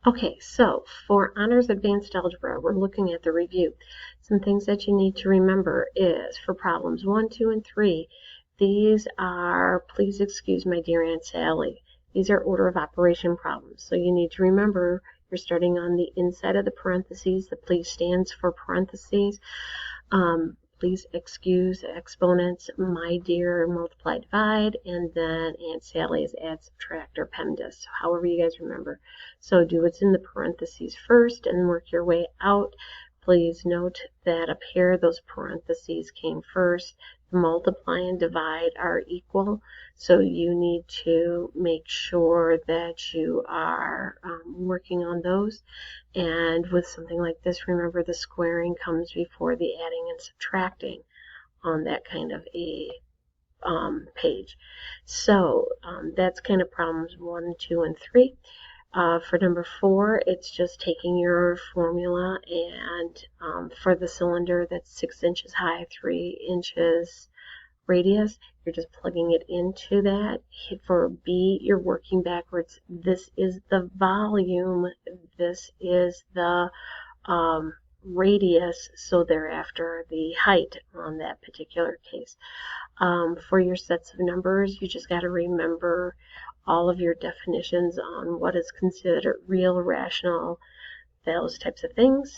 Okay, so for Honors Advanced Algebra, we're looking at the review. Some things that you need to remember is for problems 1, 2, and 3, these are, please excuse my dear Aunt Sally, these are order of operation problems. So you need to remember you're starting on the inside of the parentheses. The please stands for parentheses. Please excuse exponents, my dear, multiply, divide, and then Aunt Sally's add, subtract, or PEMDAS, however you guys remember. So do what's in the parentheses first and work your way out. Please note that up here, those parentheses came first. The multiply and divide are equal, so you need to make sure that you are working on those. And with something like this, remember the squaring comes before the adding and subtracting on that kind of a page. So that's kind of problems 1, 2, and 3. For number 4, it's just taking your formula and for the cylinder that's 6 inches high, 3 inches radius, you're just plugging it into that. For B, you're working backwards. This is the volume, this is the radius, so thereafter the height on that particular case. For your sets of numbers, you just got to remember all of your definitions on what is considered real, rational, those types of things.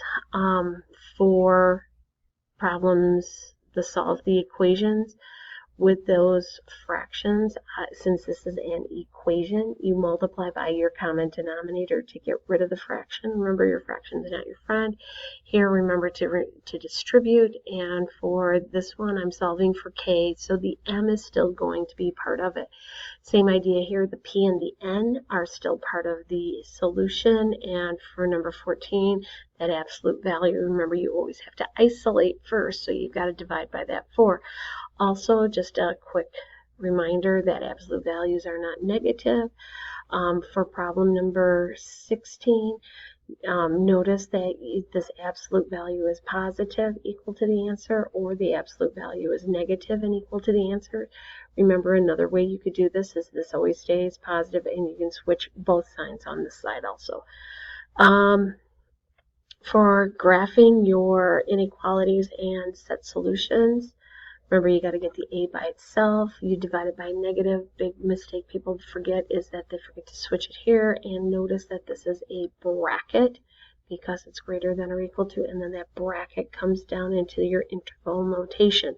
For problems, solve the equations with those fractions, since this is an equation, you multiply by your common denominator to get rid of the fraction. Remember, your fraction is not your friend. Here, remember to distribute, and for this one, I'm solving for k, so the m is still going to be part of it. Same idea here, the p and the n are still part of the solution, and for number 14, that absolute value, remember you always have to isolate first, so you've got to divide by that 4. Also, just a quick reminder that absolute values are not negative. For problem number 16, notice that this absolute value is positive, equal to the answer, or the absolute value is negative and equal to the answer. Remember, another way you could do this is this always stays positive, and you can switch both signs on this side also. For graphing your inequalities and set solutions, remember, you got to get the a by itself. You divide it by negative. Big mistake people forget is that they forget to switch it here. And notice that this is a bracket because it's greater than or equal to. And then that bracket comes down into your interval notation.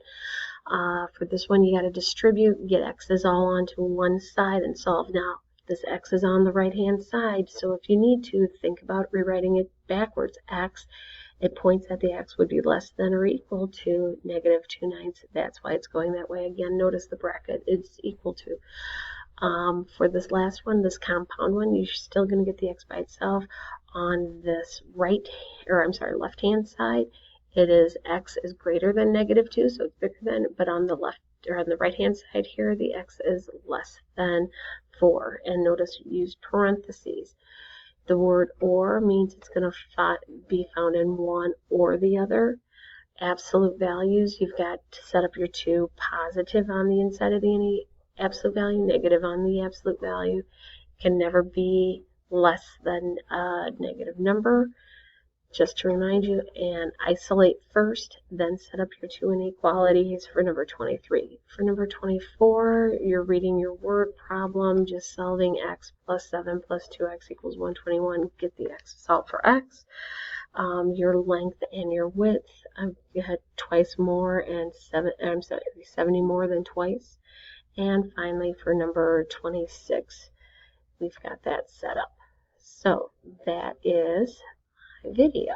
For this one, you got to distribute. Get x's all onto one side and solve. Now, this x is on the right-hand side. So if you need to, think about rewriting it backwards. X. It points at the x would be less than or equal to negative 2/9. That's why it's going that way. Again, notice the bracket is equal to. For this last one, this compound one, you're still going to get the x by itself. On this left-hand side, it is x is greater than negative 2, so it's bigger than, but on the left or on the right-hand side here, the x is less than 4. And notice you use parentheses. The word or means it's going to be found in one or the other. Absolute values, you've got to set up your 2 positive on the inside of the absolute value, negative on the absolute value. Can never be less than a negative number. Just to remind you, and isolate first, then set up your 2 inequalities for number 23. For number 24, you're reading your word problem, just solving x plus 7 plus 2x equals 121. Get the x, solve for x. Your length and your width, you had twice more and 70 more than twice. And finally, for number 26, we've got that set up. So that is my video.